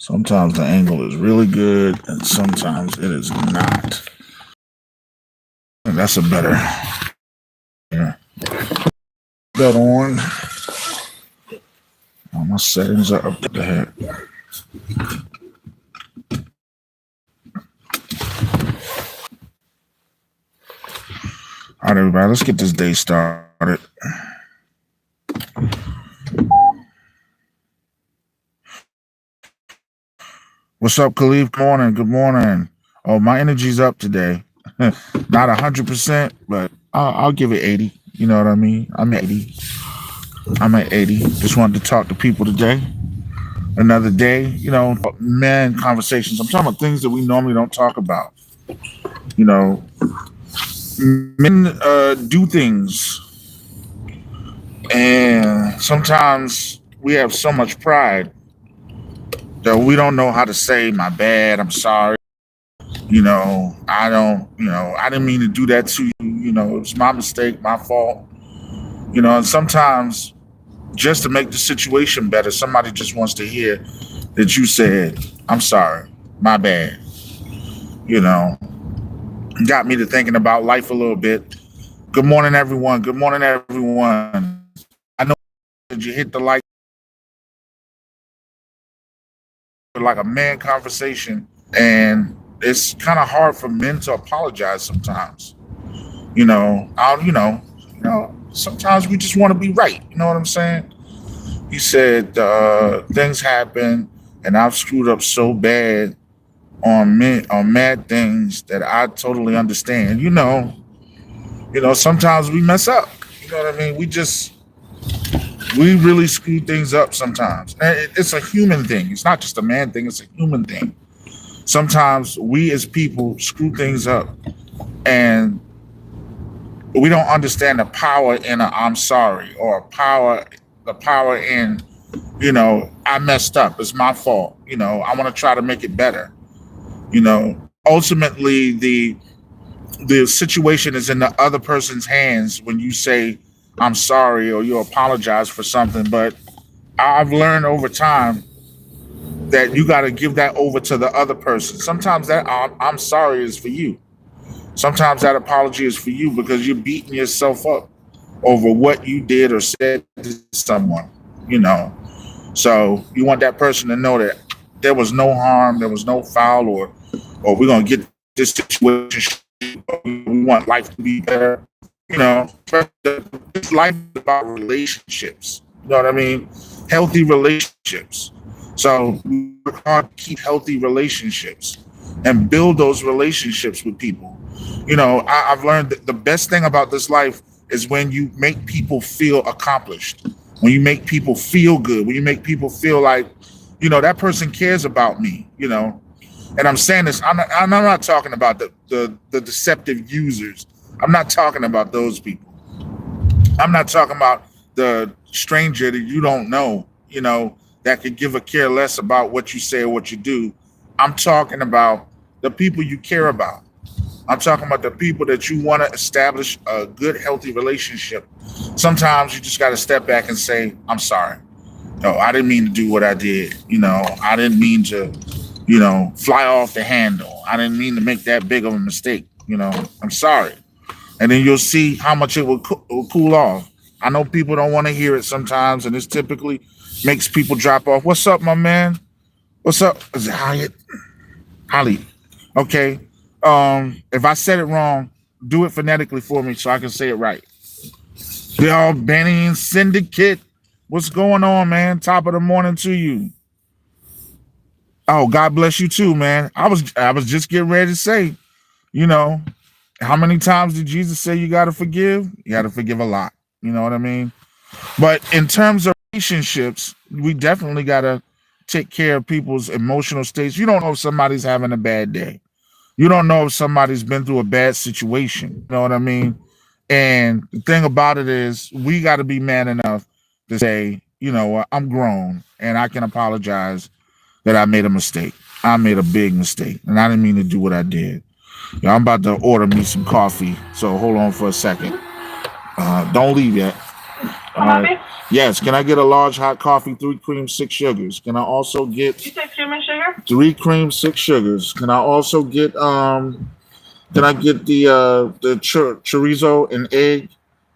Sometimes the angle is really good and sometimes it is not. And that's a better. Yeah. That on. All my settings are up to the heck. All right, everybody, let's get this day started. What's up, Khalif? Good morning. Good morning. Oh, my energy's up today. Not 100%, but I'll give it 80. You know what I mean? I'm at 80. Just wanted to talk to people today. Another day, man, conversations. I'm talking about things that we normally don't talk about. Men do things, and sometimes we have so much pride that we don't know how to say, my bad, I'm sorry. I didn't mean to do that to you. It was my mistake, my fault. And sometimes just to make the situation better, somebody just wants to hear that you said, I'm sorry, my bad. Got me to thinking about life a little bit. Good morning, everyone. Good morning, everyone. I know that you hit the like, like a man conversation, and it's kind of hard for men to apologize sometimes. Sometimes we just want to be right. You know what I'm saying? He said things happen, and I've screwed up so bad on mad things that I totally understand. Sometimes we mess up. You know what I mean? We really screw things up sometimes. And it's a human thing. It's not just a man thing. It's a human thing. Sometimes we as people screw things up, and we don't understand the power in a I'm sorry, or the power in, I messed up. It's my fault. I want to try to make it better. Ultimately the situation is in the other person's hands when you say I'm sorry or you apologize for something. But I've learned over time that you got to give that over to the other person. Sometimes that I'm sorry is for you. Sometimes that apology is for you because you're beating yourself up over what you did or said to someone. So you want that person to know that there was no harm, there was no foul, or we're gonna get this situation. We want life to be better. This life is about relationships. You know what I mean? Healthy relationships. So we work hard to keep healthy relationships and build those relationships with people. I've learned that the best thing about this life is when you make people feel accomplished, when you make people feel good, when you make people feel like, that person cares about me, And I'm saying this, I'm not talking about the deceptive users. I'm not talking about those people. I'm not talking about the stranger that you don't know, that could give a care less about what you say or what you do. I'm talking about the people you care about. I'm talking about the people that you want to establish a good, healthy relationship. Sometimes you just got to step back and say, I'm sorry. No, I didn't mean to do what I did. I didn't mean to, fly off the handle. I didn't mean to make that big of a mistake. I'm sorry. And then you'll see how much it will cool off. I know people don't want to hear it sometimes, and this typically makes people drop off. What's up, my man? What's up? Is it Hyatt? Holly. Okay. If I said it wrong, do it phonetically for me so I can say it right. Yo, Benny and Syndicate. What's going on, man? Top of the morning to you. Oh, God bless you too, man. I was just getting ready to say, how many times did Jesus say you got to forgive? You got to forgive a lot. You know what I mean? But in terms of relationships, we definitely got to take care of people's emotional states. You don't know if somebody's having a bad day. You don't know if somebody's been through a bad situation. You know what I mean? And the thing about it is we got to be man enough to say, I'm grown and I can apologize that I made a mistake. I made a big mistake and I didn't mean to do what I did. I'm about to order me some coffee. So hold on for a second. Don't leave yet. Yes. Can I get a large hot coffee, 3 cream, 6 sugars? Can I also get You said cream and sugar? 3 cream, 6 sugars? Can I also get Can I get the chorizo and egg?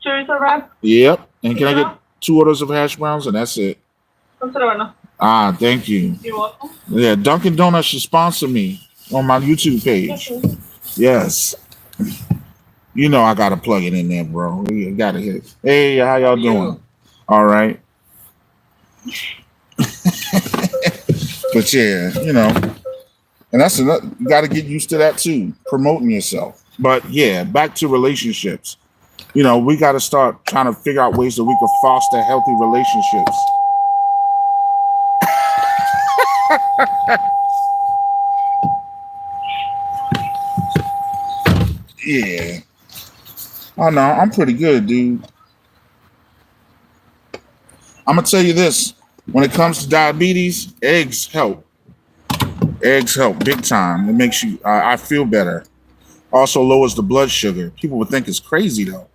Chorizo wrap? Yep. And can I get Yeah. 2 orders of hash browns? And that's it. Conservano. Ah, thank you. You're welcome. Yeah, Dunkin' Donuts should sponsor me on my YouTube page. Okay. Yes. You know I gotta plug it in there, bro. We gotta hit. Hey, how y'all doing? All right. But yeah, and that's another. You got to get used to that too, promoting yourself. But yeah, back to relationships. We got to start trying to figure out ways that we can foster healthy relationships. Yeah. Oh no, I'm pretty good, dude. I'm gonna tell you this: when it comes to diabetes, eggs help. Eggs help big time. It makes you. I feel better. Also lowers the blood sugar. People would think it's crazy though.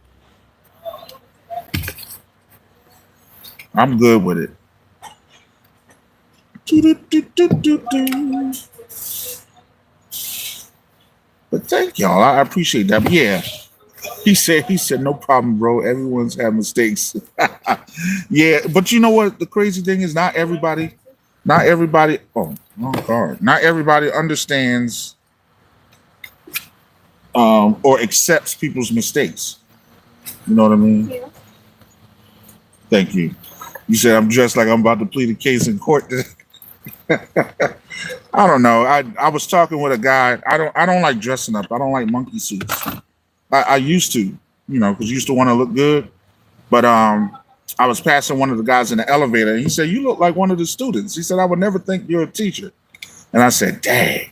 I'm good with it. But thank y'all. I appreciate that. But yeah, he said, no problem, bro. Everyone's had mistakes. Yeah, but you know what? The crazy thing is not everybody, oh God, not everybody understands or accepts people's mistakes. You know what I mean? Yeah. Thank you. You said I'm dressed like I'm about to plead a case in court. I don't know. I was talking with a guy. I don't like dressing up. I don't like monkey suits. I used to, because I used to want to look good. But I was passing one of the guys in the elevator, and he said, "You look like one of the students." He said, "I would never think you're a teacher." And I said, "Dang,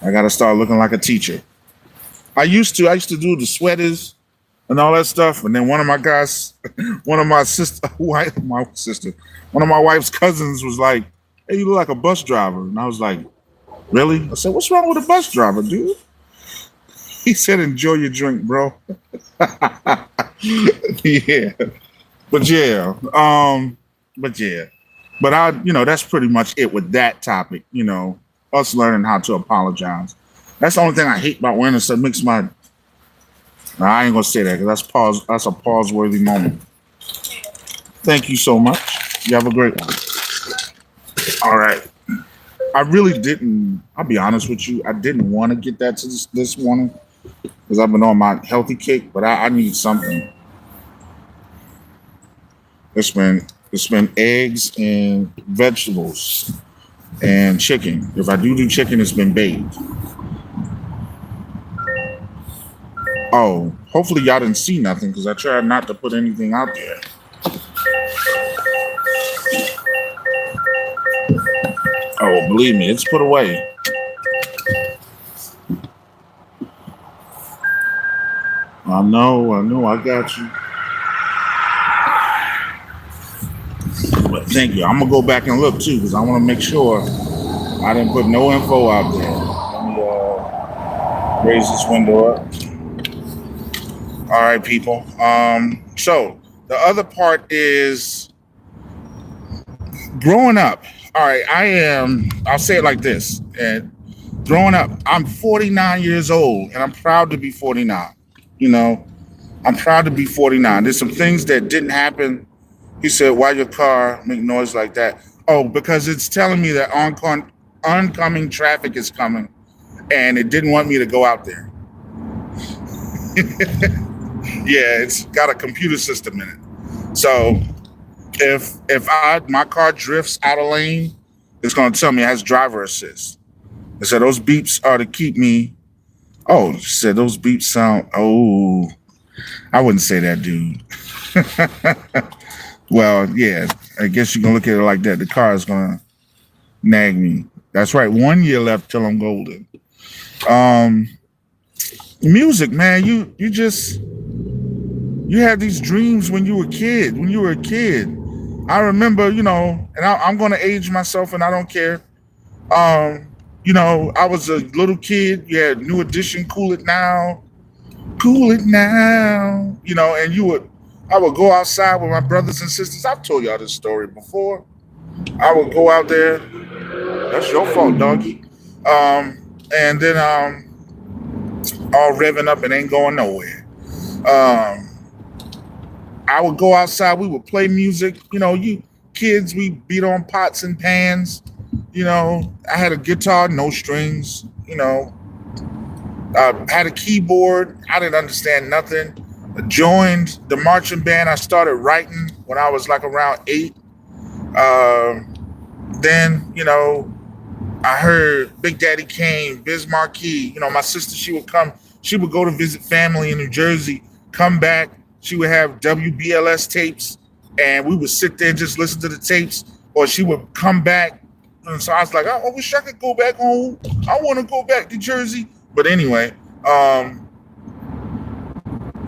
I got to start looking like a teacher." I used to do the sweaters and all that stuff. And then one of my guys, one of my one of my wife's cousins was like, "Hey, you look like a bus driver." And I was like, "Really?" I said, "What's wrong with a bus driver, dude?" He said, "Enjoy your drink, bro." Yeah. But yeah. But yeah. But that's pretty much it with that topic, us learning how to apologize. That's the only thing I hate about women. So it makes my I ain't gonna say that because that's a pause worthy moment. Thank you so much. You have a great one. All right. I really didn't, I'll be honest with you, I didn't want to get that to this morning because I've been on my healthy kick, but I need something. It's been eggs and vegetables and chicken. If I do chicken, it's been baked. Oh, hopefully y'all didn't see nothing because I tried not to put anything out there. Oh, believe me, it's put away. I know, I got you. But thank you. I'm gonna go back and look too because I want to make sure I didn't put no info out there. Let me raise this window up. All right, people. So the other part is growing up. All right, I'll say it like this. And growing up, I'm 49 years old and I'm proud to be 49. I'm proud to be 49. There's some things that didn't happen. He said, "Why your car make noise like that?" Oh, because it's telling me that oncoming traffic is coming and it didn't want me to go out there. Yeah, it's got a computer system in it. So if my car drifts out of lane, it's going to tell me it has driver assist. It said those beeps are to keep me. Oh, she said those beeps sound. Oh, I wouldn't say that, dude. Well, yeah, I guess you can look at it like that. The car is going to nag me. That's right. 1 year left till I'm golden. Music, man. You had these dreams when you were a kid. I remember, and I'm going to age myself and I don't care. I was a little kid. You had New Edition, Cool It Now, and you would I would go outside with my brothers and sisters. I've told y'all this story before. I would go out there. That's your fault, doggy. And then all revving up and ain't going nowhere. Um, I would go outside. We would play music. You know, you kids, we beat on pots and pans. You know, I had a guitar, no strings. You know, had a keyboard. I didn't understand nothing. Joined the marching band. I started writing when I was like around 8. Then, you know, I heard Big Daddy Kane, Biz Marquee. You know, my sister, she would come. She would go to visit family in New Jersey, come back. She would have WBLS tapes, and we would sit there and just listen to the tapes. Or she would come back. And so I was like, I wish I could go back home. I want to go back to Jersey. But anyway,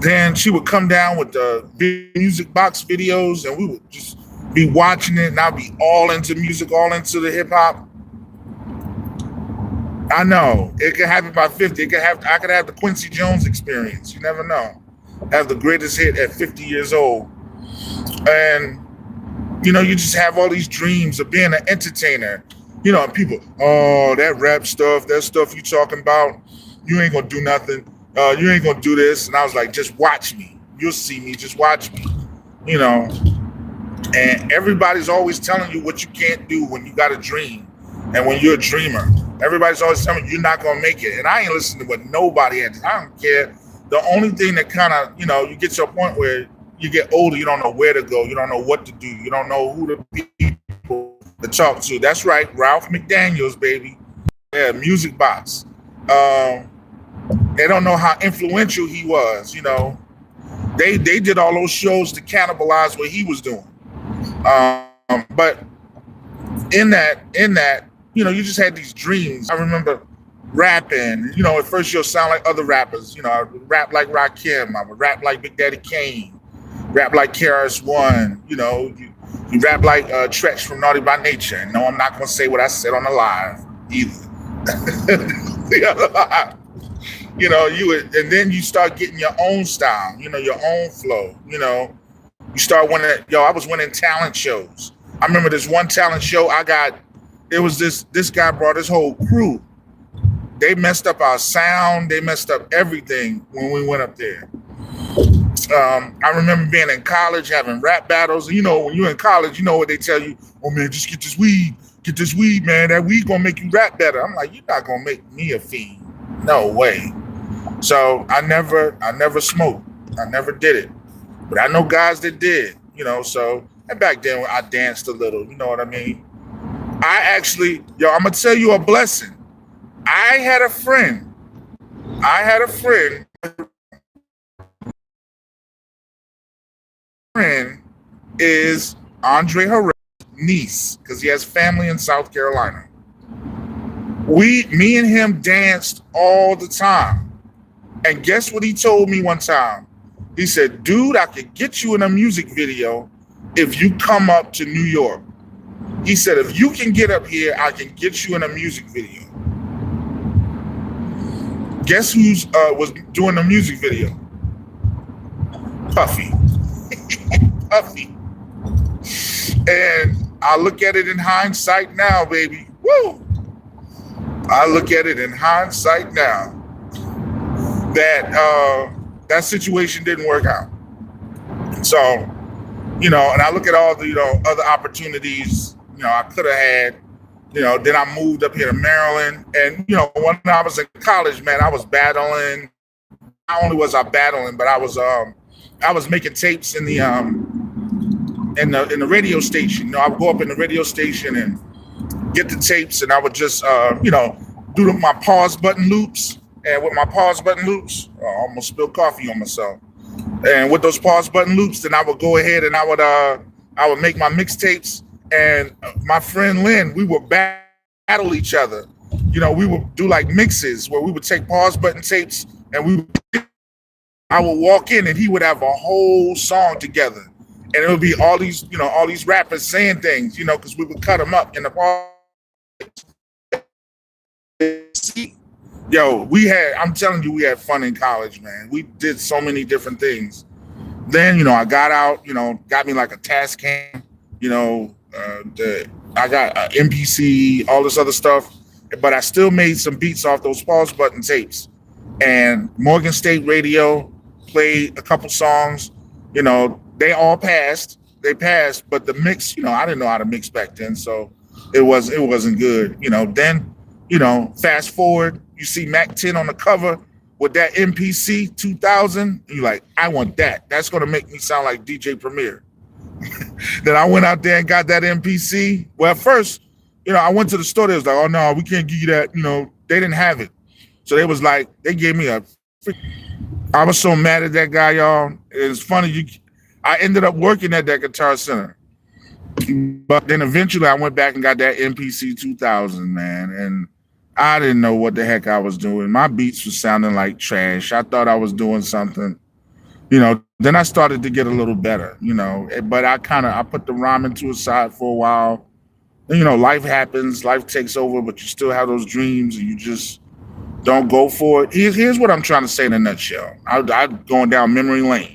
then she would come down with the big music box videos, and we would just be watching it, and I'd be all into music, all into the hip hop. I know it could happen by 50. I could have the Quincy Jones experience. You never know. Have the greatest hit at 50 years old, and you know, you just have all these dreams of being an entertainer. You know, and people, oh, that rap stuff, that stuff you talking about, you ain't gonna do nothing. You ain't gonna do this. And I was like, just watch me. You'll see me. Just watch me. You know, and everybody's always telling you what you can't do when you got a dream. And when you're a dreamer, everybody's always telling you you're not going to make it. And I ain't listening to what nobody had. I don't care. The only thing that kind of, you know, you get to a point where you get older, you don't know where to go. You don't know what to do. You don't know who to people to talk to. That's right. Ralph McDaniels, baby. Yeah, Music Box. They don't know how influential he was, you know. They did all those shows to cannibalize what he was doing. But in that, you know, you just had these dreams. I remember rapping. You know, at first you'll sound like other rappers. You know, I would rap like Rakim. I would rap like Big Daddy Kane. Rap like KRS-One. You know, you rap like Tretch from Naughty by Nature. And no, I'm not going to say what I said on the live either. You know, and then you start getting your own style. You know, your own flow. You know, you start winning. I was winning talent shows. I remember this one talent show I got. It was this guy brought his whole crew. They messed up our sound. They messed up everything when we went up there. I remember being in college, having rap battles. You know, when you're in college, you know what they tell you. Oh, man, just get this weed. Get this weed, man. That weed going to make you rap better. I'm like, you're not going to make me a fiend. No way. So I never smoked. I never did it. But I know guys that did, you know, so. And back then, I danced a little. You know what I mean? I actually, I'm going to tell you a blessing. I had a friend is Andre Harrell's niece, because he has family in South Carolina. Me and him danced all the time. And guess what he told me one time? He said, dude, I could get you in a music video if you come up to New York. He said, if you can get up here, I can get you in a music video. Guess who was doing the music video? Puffy. Puffy. And I look at it in hindsight now, baby. Woo! I look at it in hindsight now that that situation didn't work out. So, you know, and I look at all the, you know, other opportunities, you know, I could have had. You know, then I moved up here to Maryland. And, you know, when I was in college, man, I was battling. Not only was I battling, but I was making tapes in the radio station. You know, I would go up in the radio station and get the tapes, and I would just you know, do my pause button loops. And with my pause button loops, I almost spilled coffee on myself. And with those pause button loops, then I would go ahead and I would make my mixtapes. And my friend Lynn, we would battle each other. You know, we would do like mixes where we would take pause button tapes, and I would walk in and he would have a whole song together. And it would be all these rappers saying things, you know, because we would cut them up in the pause. I'm telling you, we had fun in college, man. We did so many different things. Then, I got out, got me like a task cam, I got MPC, all this other stuff, but I still made some beats off those pause button tapes. And Morgan State Radio played a couple songs, they all passed. They passed, but the mix, I didn't know how to mix back then, so it wasn't good. Then, fast forward, you see Mac 10 on the cover with that MPC 2000. You're like, I want that. That's gonna make me sound like DJ Premier. Then I went out there and got that MPC. Well, at first, I went to the store. They was like, oh no, we can't give you that. They didn't have it, so they was like, they gave me a. I was so mad at that guy, y'all. It's funny. I ended up working at that Guitar Center, but then eventually I went back and got that MPC 2000, man, and I didn't know what the heck I was doing. My beats were sounding like trash. I thought I was doing something, Then I started to get a little better, but I put the rhyming to a side for a while. And, life happens, life takes over, but you still have those dreams and you just don't go for it. Here's what I'm trying to say in a nutshell. I'm going down memory lane.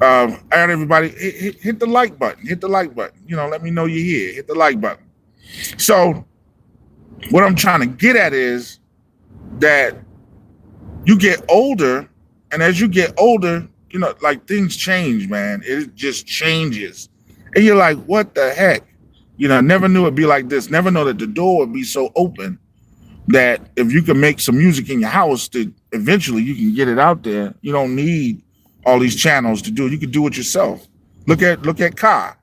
All right, everybody, hit the like button. Hit the like button. Let me know you're here. Hit the like button. So what I'm trying to get at is that you get older, and as you get older, like things change, man. It just changes. And you're like, what the heck? Never knew it'd be like this. Never know that the door would be so open that if you can make some music in your house, that eventually you can get it out there. You don't need all these channels to do it. You can do it yourself. Look at Kai.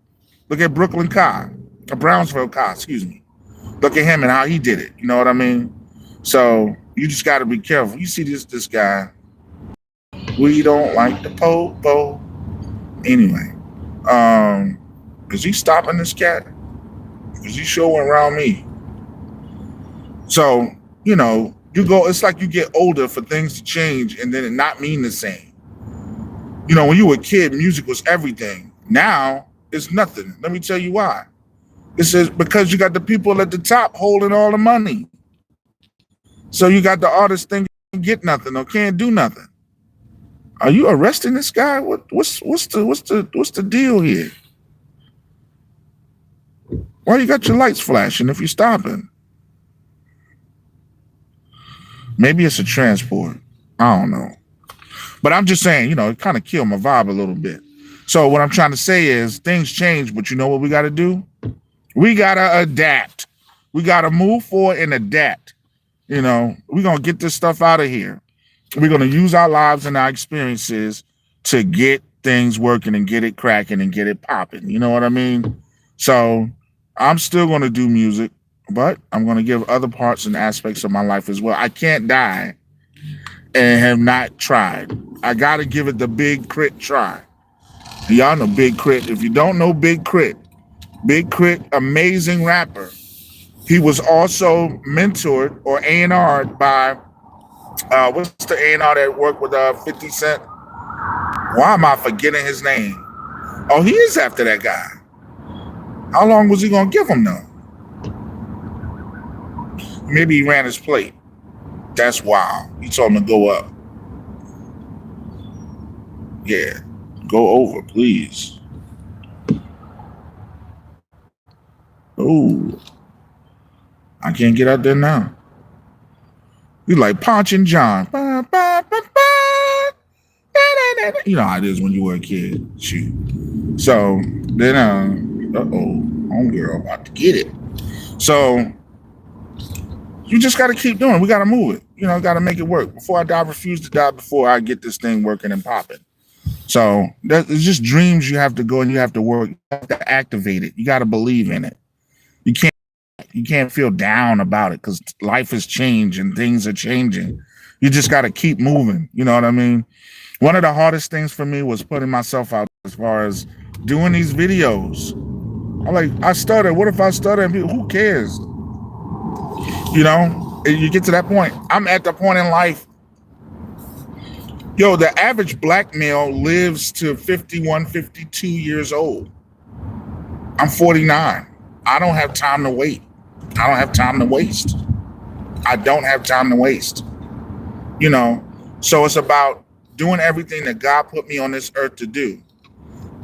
Look at Brooklyn Kai. Brownsville Kai, excuse me. Look at him and how he did it. You know what I mean? So you just got to be careful. You see this guy. We don't like the po-po. Anyway, is he stopping this cat? Because he sure went around me. So, you go, it's like you get older for things to change and then it not mean the same. When you were a kid, music was everything. Now, it's nothing. Let me tell you why. It says because you got the people at the top holding all the money. So you got the artists thinking get nothing or can't do nothing. Are you arresting this guy? What's the deal here? Why you got your lights flashing if you're stopping? Maybe it's a transport. I don't know. But I'm just saying, it kind of killed my vibe a little bit. So what I'm trying to say is things change, but you know what we got to do? We got to adapt. We got to move forward and adapt. We're going to get this stuff out of here. We're going to use our lives and our experiences to get things working and get it cracking and get it popping. You know what I mean? So I'm still going to do music, but I'm going to give other parts and aspects of my life as well. I can't die and have not tried. I got to give it the Big Crit try. Y'all know Big Crit. If you don't know Big Crit, amazing rapper. He was also mentored or A&R'd by, what's the A&R that worked with 50 Cent? Why am I forgetting his name? Oh, he is after that guy. How long was he going to give him, though? Maybe he ran his plate. That's wild. He told him to go up. Yeah. Go over, please. Oh. I can't get out there now. You like Ponch and John. You know how it is when you were a kid. Shoot. So then, homegirl about to get it. So you just got to keep doing it. We got to move it. Got to make it work. Before I die, I refuse to die before I get this thing working and popping. So it's just dreams you have to go and you have to work. You have to activate it. You got to believe in it. You can't feel down about it because life has changed and things are changing. You just got to keep moving. You know what I mean? One of the hardest things for me was putting myself out as far as doing these videos. I stutter. What if I stutter? And people, who cares? You get to that point. I'm at the point in life. Yo, the average black male lives to 51, 52 years old. I'm 49. I don't have time to wait. I don't have time to waste. I don't have time to waste. So it's about doing everything that God put me on this earth to do.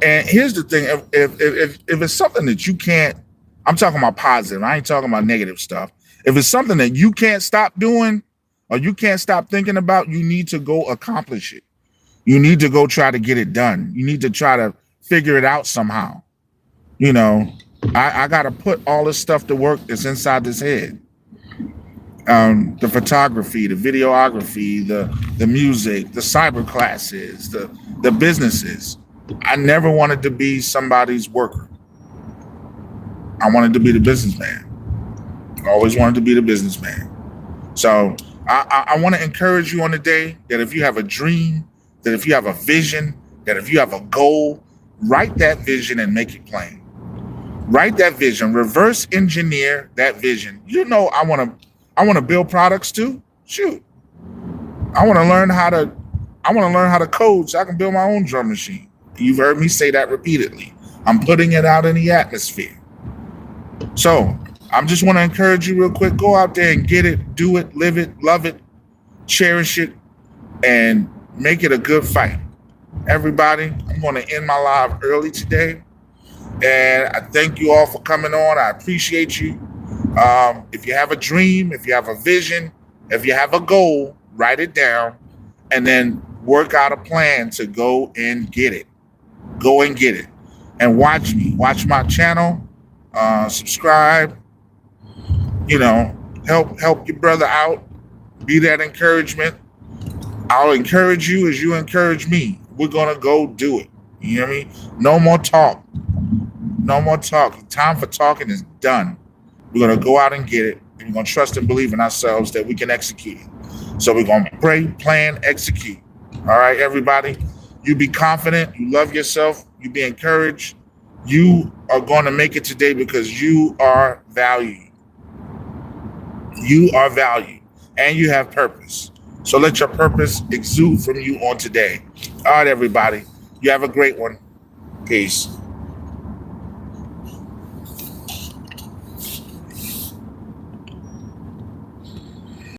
And here's the thing: if it's something that you can't, I'm talking about positive. I ain't talking about negative stuff. If it's something that you can't stop doing or you can't stop thinking about, you need to go accomplish it. You need to go try to get it done. You need to try to figure it out somehow. You know, I got to put all this stuff to work that's inside this head. The photography, the videography, the music, the cyber classes, the businesses. I never wanted to be somebody's worker. I wanted to be the businessman. I always wanted to be the businessman. So I want to encourage you on the day that if you have a dream, that if you have a vision, that if you have a goal, write that vision and make it plain. Write that vision, reverse engineer that vision. You know, I want to build products too. Shoot. I want to learn how to code so I can build my own drum machine. You've heard me say that repeatedly. I'm putting it out in the atmosphere. So I just want to encourage you real quick. Go out there and get it, do it, live it, love it, cherish it, and make it a good fight. Everybody, I'm going to end my live early today. And I thank you all for coming on. I appreciate you. If you have a dream, if you have a vision, if you have a goal, write it down and then work out a plan to go and get it. Go and get it. And watch me. Watch my channel. Subscribe. You know, help your brother out. Be that encouragement. I'll encourage you as you encourage me. We're going to go do it. You hear me? No more talk. No more talk. Time for talking is done. We're going to go out and get it. And we're going to trust and believe in ourselves that we can execute it. So we're going to pray, plan, execute. All right, everybody. You be confident. You love yourself. You be encouraged. You are going to make it today because you are valued. You are valued. And you have purpose. So let your purpose exude from you on today. All right, everybody. You have a great one. Peace.